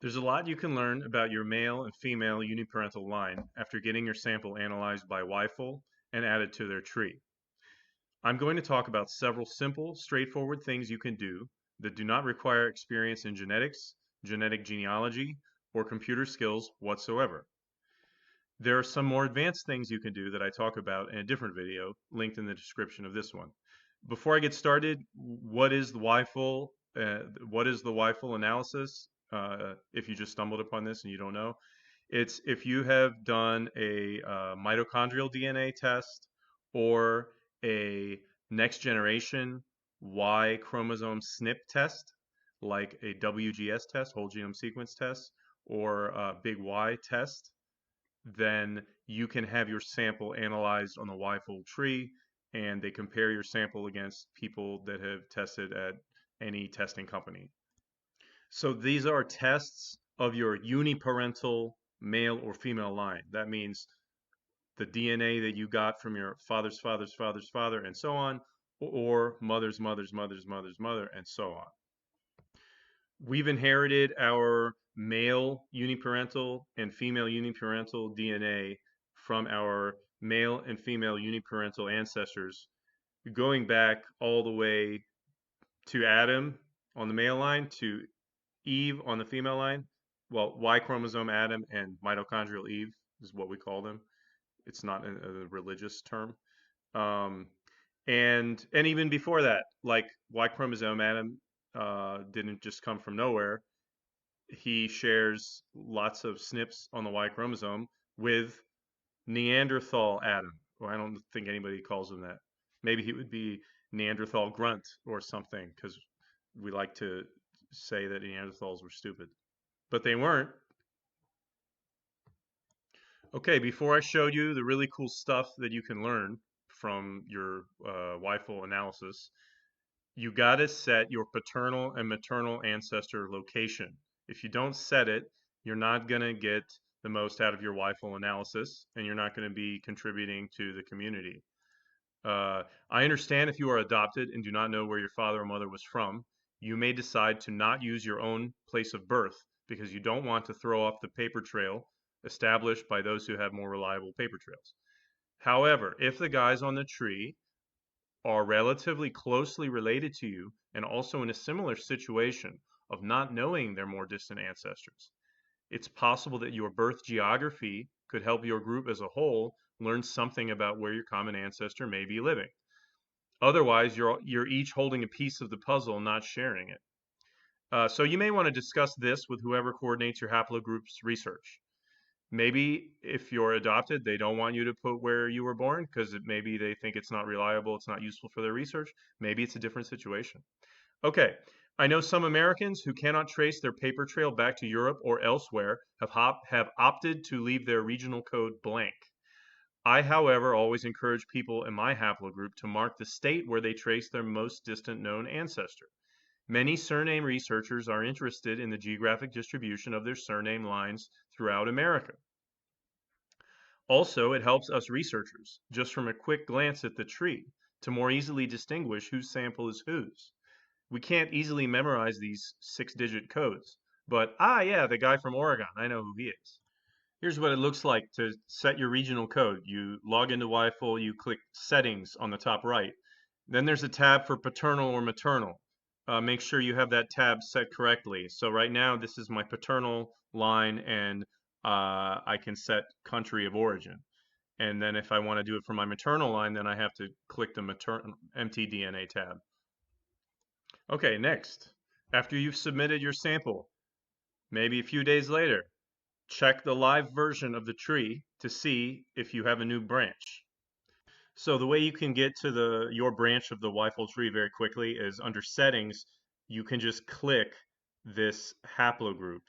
There's a lot you can learn about your male and female uniparental line after getting your sample analyzed by YFull and added to their tree. I'm going to talk about several simple, straightforward things you can do that do not require experience in genetics, genetic genealogy, or computer skills whatsoever. There are some more advanced things you can do that I talk about in a different video linked in the description of this one. Before I get started, what is the YFull? What is the YFull analysis? If you just stumbled upon this and you don't know, it's if you have done a mitochondrial DNA test or a next generation Y chromosome SNP test, like a WGS test, whole genome sequence test, or a big Y test, then you can have your sample analyzed on the YFull tree, and they compare your sample against people that have tested at any testing company. So these are tests of your uniparental male or female line. That means the DNA that you got from your father's father's father's father and so on, or mother's mother's mother's mother's mother and so on. We've inherited our male uniparental and female uniparental DNA from our male and female uniparental ancestors, going back all the way to Adam on the male line to Eve on the female line. Well, Y chromosome Adam and mitochondrial Eve is what we call them. It's not a religious term. Um, and even before that, like Y chromosome Adam didn't just come from nowhere. He shares lots of SNPs on the Y chromosome with Neanderthal Adam. Well, I don't think anybody calls him that. Maybe he would be Neanderthal Grunt or something, because we like to say that Neanderthals were stupid, but they weren't. Okay, before I show you the really cool stuff that you can learn from your YFull analysis, you got to set your paternal and maternal ancestor location. If you don't set it, you're not going to get the most out of your YFull analysis, and you're not going to be contributing to the community. I understand if you are adopted and do not know where your father or mother was from, you may decide to not use your own place of birth because you don't want to throw off the paper trail established by those who have more reliable paper trails. However, if the guys on the tree are relatively closely related to you and also in a similar situation of not knowing their more distant ancestors, it's possible that your birth geography could help your group as a whole learn something about where your common ancestor may be living. Otherwise, you're each holding a piece of the puzzle, not sharing it. So you may want to discuss this with whoever coordinates your haplogroup's research. Maybe if you're adopted, they don't want you to put where you were born because maybe they think it's not reliable, it's not useful for their research. Maybe it's a different situation. Okay, I know some Americans who cannot trace their paper trail back to Europe or elsewhere have opted to leave their regional code blank. I, however, always encourage people in my haplogroup to mark the state where they trace their most distant known ancestor. Many surname researchers are interested in the geographic distribution of their surname lines throughout America. Also, it helps us researchers, just from a quick glance at the tree, to more easily distinguish whose sample is whose. We can't easily memorize these 6-digit codes, but yeah, the guy from Oregon, I know who he is. Here's what it looks like to set your regional code. You log into YFull, you click Settings on the top right. Then there's a tab for paternal or maternal. Make sure you have that tab set correctly. So right now, this is my paternal line, and I can set country of origin. And then if I want to do it for my maternal line, then I have to click the mtDNA tab. Okay, next. After you've submitted your sample, maybe a few days later, check the live version of the tree to see if you have a new branch. So the way you can get to your branch of the YFull tree very quickly is under settings, you can just click this haplogroup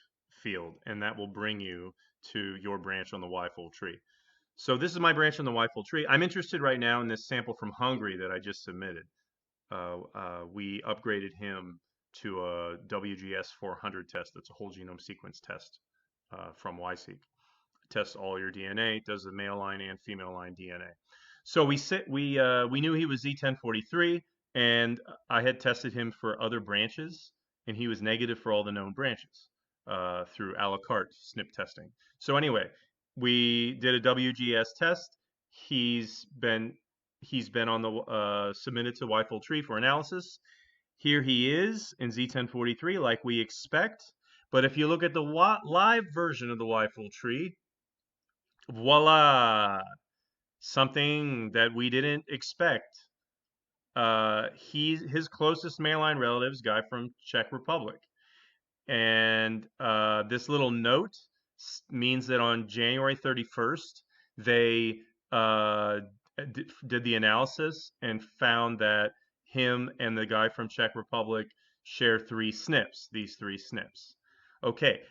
field, and that will bring you to your branch on the YFull tree. So this is my branch on the YFull tree. I'm interested right now in this sample from Hungary that I just submitted. We upgraded him to a WGS 400 test. That's a whole genome sequence test from YSeq. Tests all your DNA, does the male line and female line DNA. So we knew he was Z1043, and I had tested him for other branches, and he was negative for all the known branches. through a la carte snip testing. So anyway, we did a WGS test. He's been on the submitted to YFull tree for analysis. Here he is in Z1043, like we expect. But if you look at the live version of the YFull tree, voila, something that we didn't expect. His closest mainline relatives, guy from Czech Republic. And this little note means that on January 31st, they did the analysis and found that him and the guy from Czech Republic share three SNPs, these three SNPs. Okay,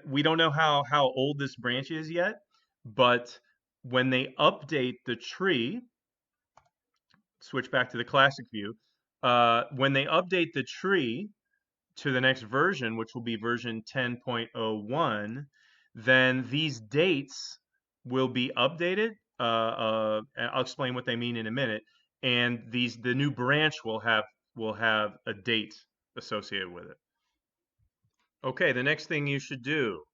we don't know how old this branch is yet, but when they update the tree, switch back to the classic view, when they update the tree to the next version, which will be version 10.01, then these dates will be updated. I'll explain what they mean in a minute. And the new branch will have a date associated with it. Okay, the next thing you should do,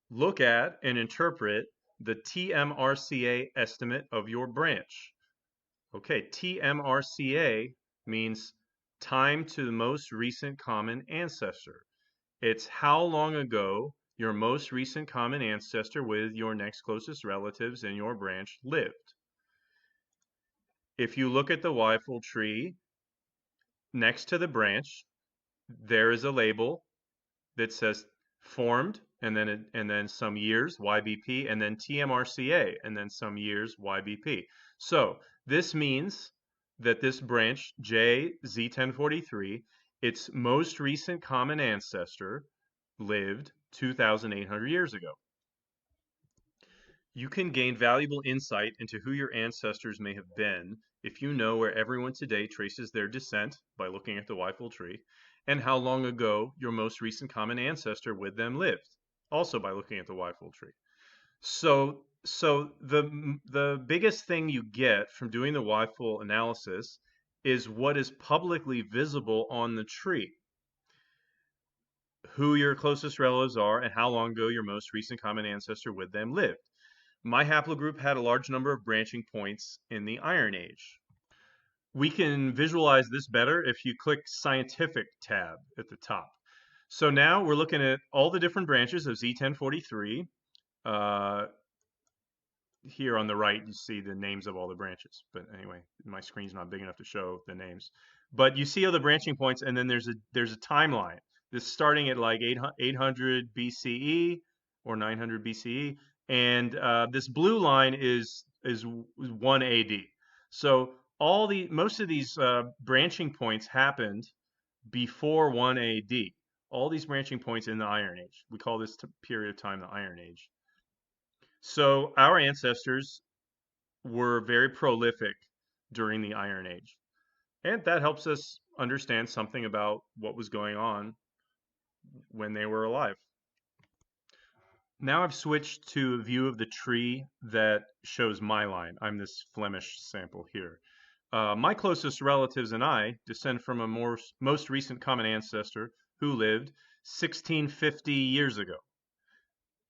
look at and interpret the TMRCA estimate of your branch. Okay, TMRCA means time to the most recent common ancestor. It's how long ago your most recent common ancestor with your next closest relatives in your branch lived. If you look at the YFull tree, next to the branch, there is a label that says formed, and then some years, YBP, and then TMRCA, and then some years, YBP. So this means that this branch, JZ1043, its most recent common ancestor lived 2,800 years ago. You can gain valuable insight into who your ancestors may have been if you know where everyone today traces their descent by looking at the YFull tree, and how long ago your most recent common ancestor with them lived, also by looking at the YFull tree. So the biggest thing you get from doing the YFull analysis is what is publicly visible on the tree, who your closest relatives are, and how long ago your most recent common ancestor with them lived. My haplogroup had a large number of branching points in the Iron Age. We can visualize this better if you click Scientific tab at the top. So now we're looking at all the different branches of Z1043. Here on the right, you see the names of all the branches. But anyway, my screen's not big enough to show the names. But you see all the branching points, and then there's a timeline. This starting at like 800 BCE or 900 BCE, and this blue line is 1 AD. So most of these branching points happened before 1 AD. All these branching points in the Iron Age. We call this period of time the Iron Age. So our ancestors were very prolific during the Iron Age. And that helps us understand something about what was going on when they were alive. Now I've switched to a view of the tree that shows my line. I'm this Flemish sample here. My closest relatives and I descend from a most recent common ancestor who lived 1650 years ago.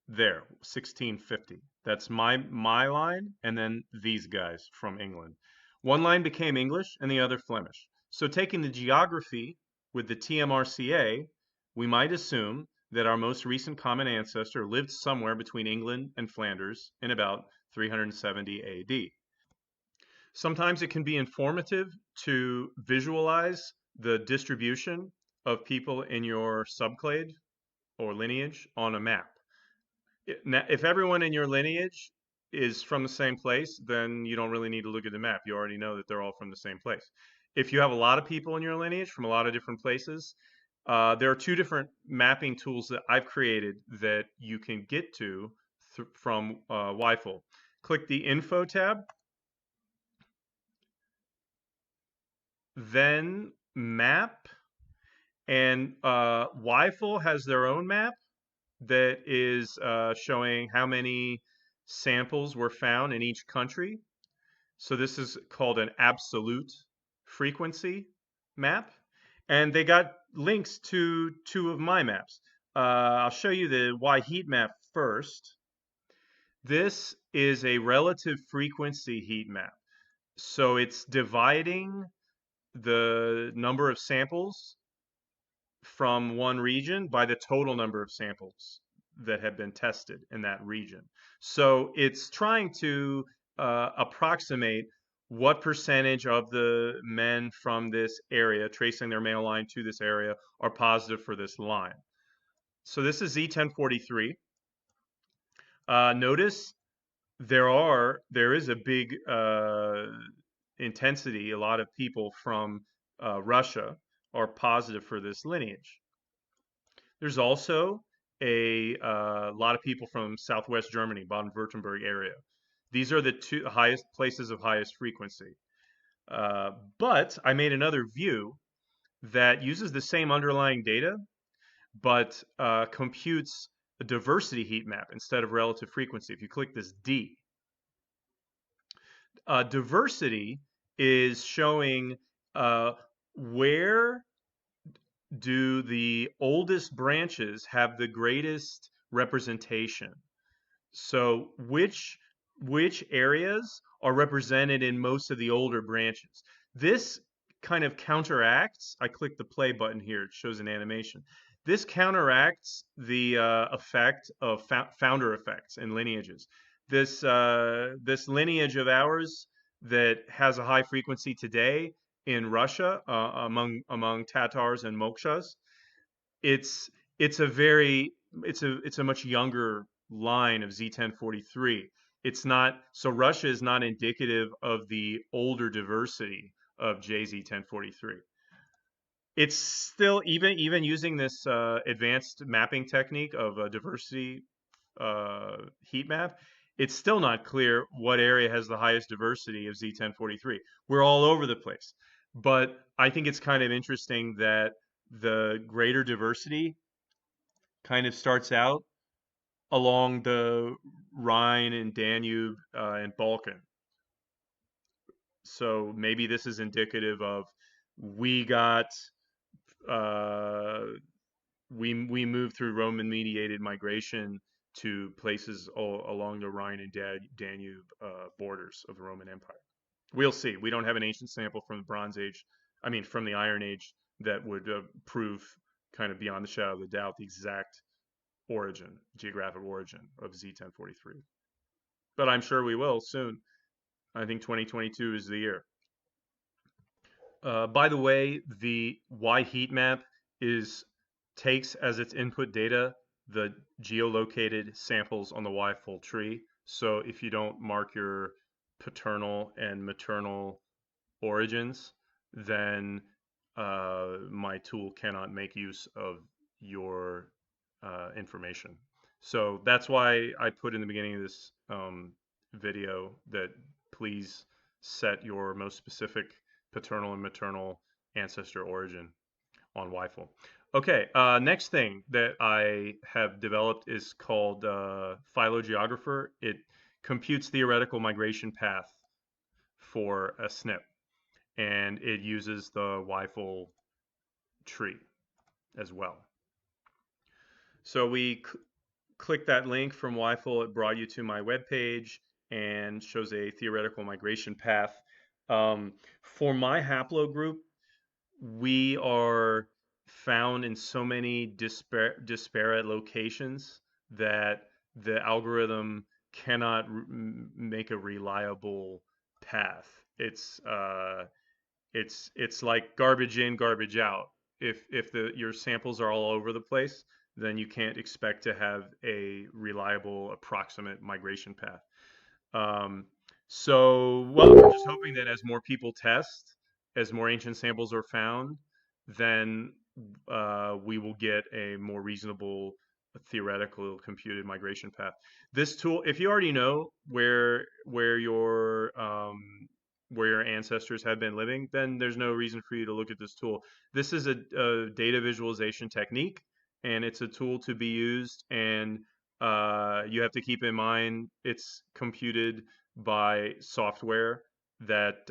There, 1650. That's my line, and then these guys from England. One line became English and the other Flemish. So taking the geography with the TMRCA, we might assume that our most recent common ancestor lived somewhere between England and Flanders in about 370 AD. Sometimes it can be informative to visualize the distribution of people in your subclade or lineage on a map. Now, if everyone in your lineage is from the same place, then you don't really need to look at the map. You already know that they're all from the same place. If you have a lot of people in your lineage from a lot of different places, there are two different mapping tools that I've created that you can get to from YFull. Click the Info tab, then Map, and YFull has their own map that is showing how many samples were found in each country. So this is called an absolute frequency map. And they got links to two of my maps. I'll show you the Y heat map first. This is a relative frequency heat map. So it's dividing the number of samples from one region by the total number of samples that have been tested in that region. So it's trying to approximate what percentage of the men from this area, tracing their male line to this area, are positive for this line. So this is Z1043. Notice there is a big intensity. A lot of people from Russia are positive for this lineage. There's also a lot of people from Southwest Germany, Baden-Württemberg area. These are the two highest places of highest frequency. But I made another view that uses the same underlying data, but computes a diversity heat map instead of relative frequency. If you click this D, diversity is showing where do the oldest branches have the greatest representation. So which areas are represented in most of the older branches? This kind of counteracts. I click the play button here. It shows an animation. This counteracts the effect of founder effects and lineages. This lineage of ours that has a high frequency today in Russia among Tatars and Mokshas, it's it's a very it's a much younger line of Z1043. It's not so Russia is not indicative of the older diversity of JZ1043. It's still even using this advanced mapping technique of a diversity heat map. It's still not clear what area has the highest diversity of Z1043. We're all over the place, but I think it's kind of interesting that the greater diversity kind of starts out along the Rhine and Danube and Balkan. So maybe this is indicative of we got uh, we moved through Roman mediated migration to places all along the Rhine and Danube borders of the Roman Empire. We'll see. We don't have an ancient sample from the Bronze Age, I mean from the Iron Age, that would prove kind of beyond the shadow of the doubt the exact origin, geographic origin of Z1043. But I'm sure we will soon. I think 2022 is the year. By the way, the Y heat map is takes as its input data the geolocated samples on the YFull tree. So if you don't mark your paternal and maternal origins, then my tool cannot make use of your information. So that's why I put in the beginning of this video that please set your most specific paternal and maternal ancestor origin on YFull. Okay, next thing that I have developed is called Phylogeographer. It computes theoretical migration path for a snip, and it uses the YFull tree as well. So we click that link from YFull, it brought you to my webpage and shows a theoretical migration path. For my haplogroup, we are found in so many disparate locations that the algorithm cannot make a reliable path. It's like garbage in, garbage out. If your samples are all over the place, then you can't expect to have a reliable approximate migration path. Well, we're just hoping that as more people test, as more ancient samples are found, then we will get a more reasonable theoretical computed migration path. This tool, if you already know where your ancestors have been living, then there's no reason for you to look at this tool. This is a data visualization technique, and it's a tool to be used, and you have to keep in mind it's computed by software that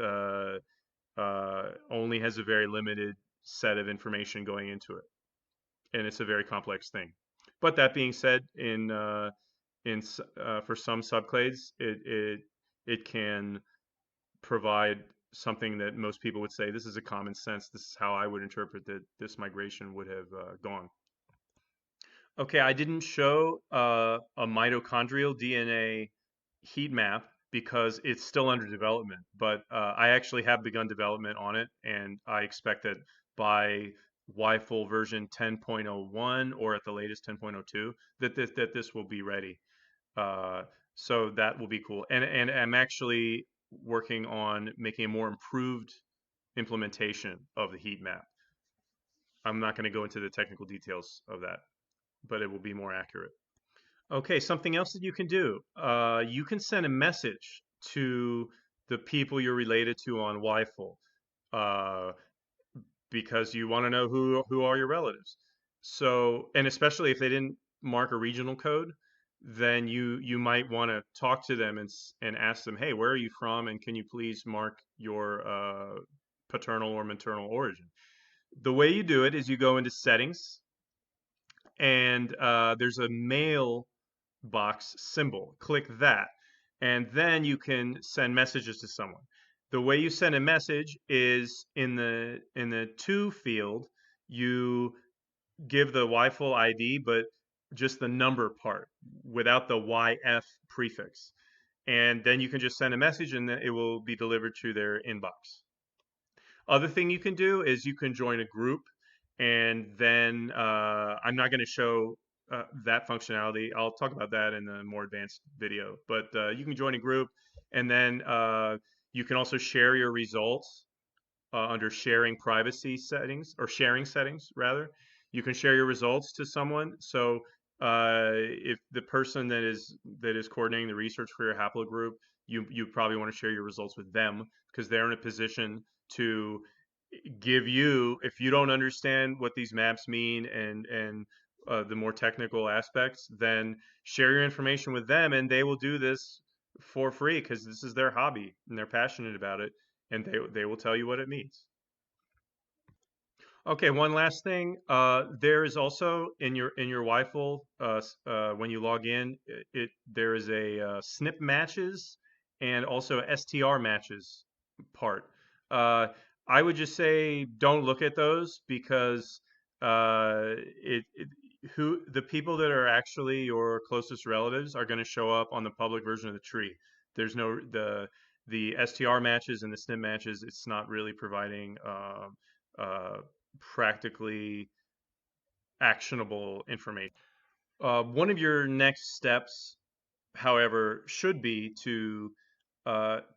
only has a very limited set of information going into it, and it's a very complex thing. But that being said, for some subclades, it can provide something that most people would say, this is a common sense. This is how I would interpret that this migration would have gone. Okay, I didn't show a mitochondrial DNA heat map because it's still under development, but I actually have begun development on it, and I expect that by YFull version 10.01 or at the latest 10.02 that this will be ready. Uh, so that will be cool. And I'm actually working on making a more improved implementation of the heat map. I'm not going to go into the technical details of that, but it will be more accurate. Okay, something else that you can do. You can send a message to the people you're related to on YFull, uh, because you want to know who are your relatives. So, and especially if they didn't mark a regional code, then you might want to talk to them and ask them, hey, where are you from, and can you please mark your paternal or maternal origin? The way you do it is you go into settings, and there's a mail box symbol. Click that, and then you can send messages to someone. The way you send a message is in the to field, you give the YFull ID, but just the number part without the YF prefix. And then you can just send a message, and then it will be delivered to their inbox. Other thing you can do is you can join a group, and then I'm not going to show that functionality. I'll talk about that in a more advanced video. But you can join a group, and then you can also share your results under sharing privacy settings, or sharing settings rather. You can share your results to someone. So if the person that is coordinating the research for your haplogroup, you probably want to share your results with them, because they're in a position to give you, if you don't understand what these maps mean and the more technical aspects, then share your information with them, and they will do this for free because this is their hobby and they're passionate about it, and they will tell you what it means. Okay, one last thing. There is also in your YFull, when you log in, there is a snip matches and also STR matches part. Uh, I would just say don't look at those, because it who the people that are actually your closest relatives are going to show up on the public version of the tree. There's no the STR matches and the snip matches. It's not really providing uh, practically actionable information. One of your next steps, however, should be to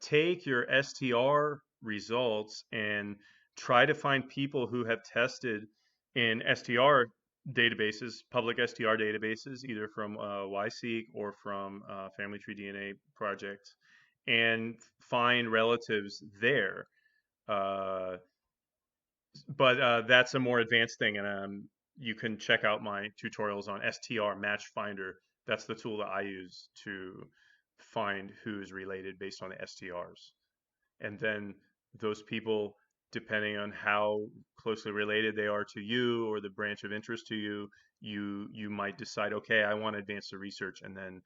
take your STR results and try to find people who have tested in STR databases, public STR databases, either from YSeq or from Family Tree DNA Project, and find relatives there. Uh, but that's a more advanced thing, and you can check out my tutorials on STR Match Finder. That's the tool that I use to find who's related based on the STRs. And then those people, depending on how closely related they are to you or the branch of interest to you, you might decide, okay, I want to advance the research, and then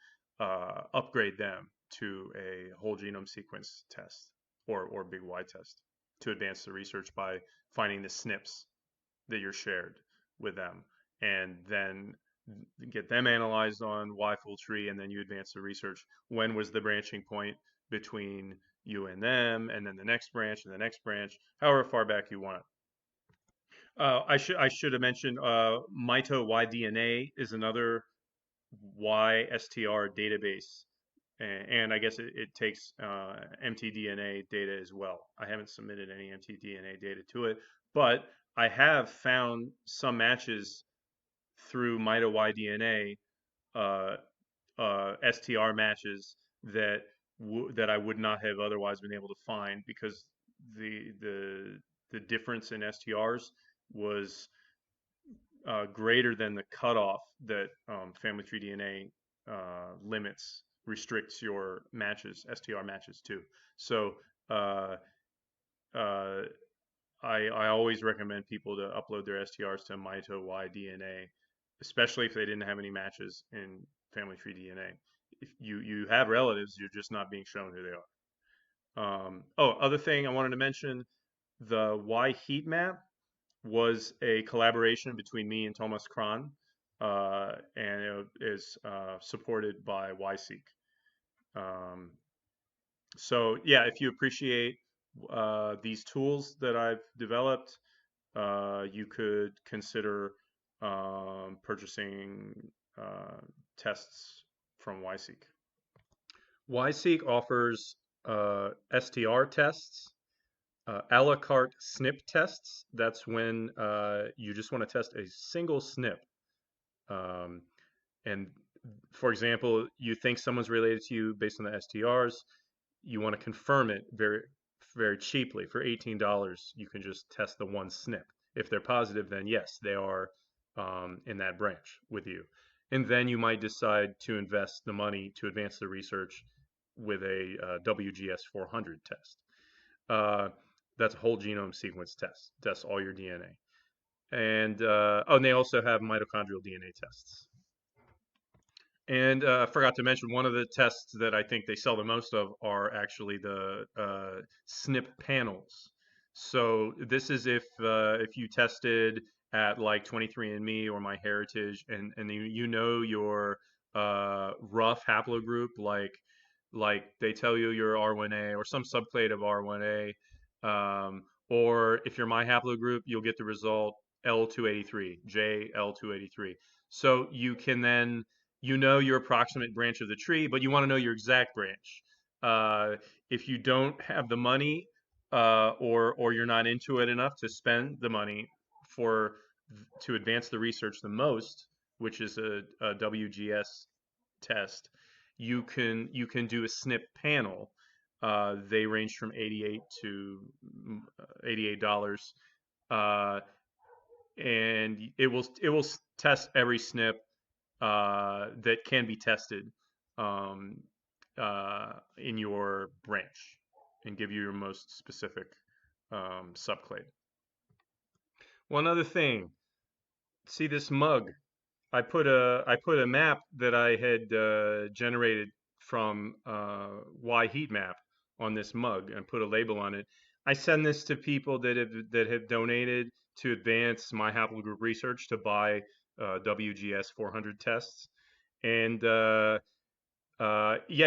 upgrade them to a whole genome sequence test, or big Y test, to advance the research by finding the SNPs that you're shared with them, and then get them analyzed on YFull tree, and then you advance the research. When was the branching point between you and them, and then the next branch and the next branch, however far back you want. I should have mentioned Mito YDNA is another YSTR database, and I guess it takes mtDNA data as well. I haven't submitted any mtDNA data to it, but I have found some matches through Mito YDNA, uh, STR matches that I would not have otherwise been able to find, because the difference in STRs was greater than the cutoff that Family Tree DNA limits, restricts your matches, STR matches to. So uh, uh, I always recommend people to upload their STRs to Mito YDNA especially if they didn't have any matches in family tree DNA. If you have relatives, you're just not being shown who they are. Oh, other thing I wanted to mention, the Y heat map was a collaboration between me and Thomas Kron, and it is supported by YSeek. Um, so yeah, if you appreciate these tools that I've developed, you could consider purchasing tests from YSeek. YSeek offers STR tests, a la carte snip tests. That's when you just want to test a single snip. Um, and for example, you think someone's related to you based on the STRs. You want to confirm it very cheaply. For $18, you can just test the one snip. If they're positive, then yes, they are in that branch with you. And then you might decide to invest the money to advance the research with a WGS 400 test. Uh, that's a whole genome sequence test. Tests all your DNA. And oh, and they also have mitochondrial DNA tests. And I forgot to mention one of the tests that I think they sell the most of are actually the snip panels. So this is if you tested at like 23andMe or MyHeritage, and you know your rough haplogroup, like they tell you you're R1A or some subclade of R1A, or if you're my haplogroup, you'll get the result L283, JL283. So you can then your approximate branch of the tree, but you want to know your exact branch. If you don't have the money, or you're not into it enough to spend the money for to advance the research the most, which is a WGS test, you can do a snip panel. They range from 88 to $88, uh, and it will test every snip that can be tested um, in your branch and give you your most specific subclade. One other thing, see this mug? I put a map that I had generated from Y heat map on this mug and put a label on it. I send this to people that have donated to advance my haplogroup research to buy WGS 400 tests. And yeah,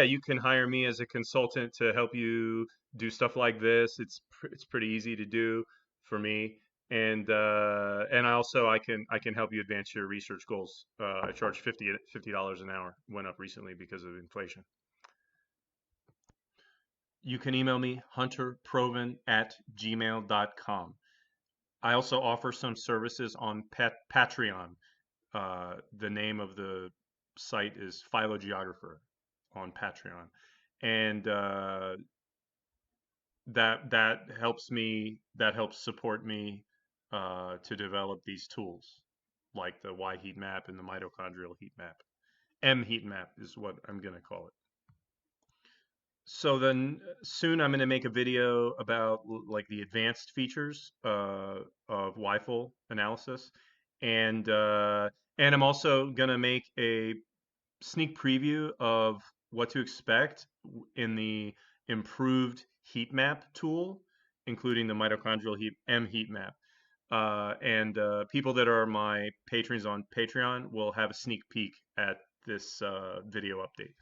you can hire me as a consultant to help you do stuff like this. It's pretty easy to do for me, and I can help you advance your research goals. I charge $50 an hour. Went up recently because of inflation. You can email me hunterproven@gmail.com. I also offer some services on Patreon. The name of the site is Phylogeographer on Patreon, and that helps support me to develop these tools like the Y heat map and the mitochondrial heat map. M heat map is what I'm going to call it. So then soon I'm going to make a video about like the advanced features of YFull analysis, and and I'm also going to make a sneak preview of what to expect in the improved heat map tool, including the mitochondrial heat map. And people that are my patrons on Patreon will have a sneak peek at this video update.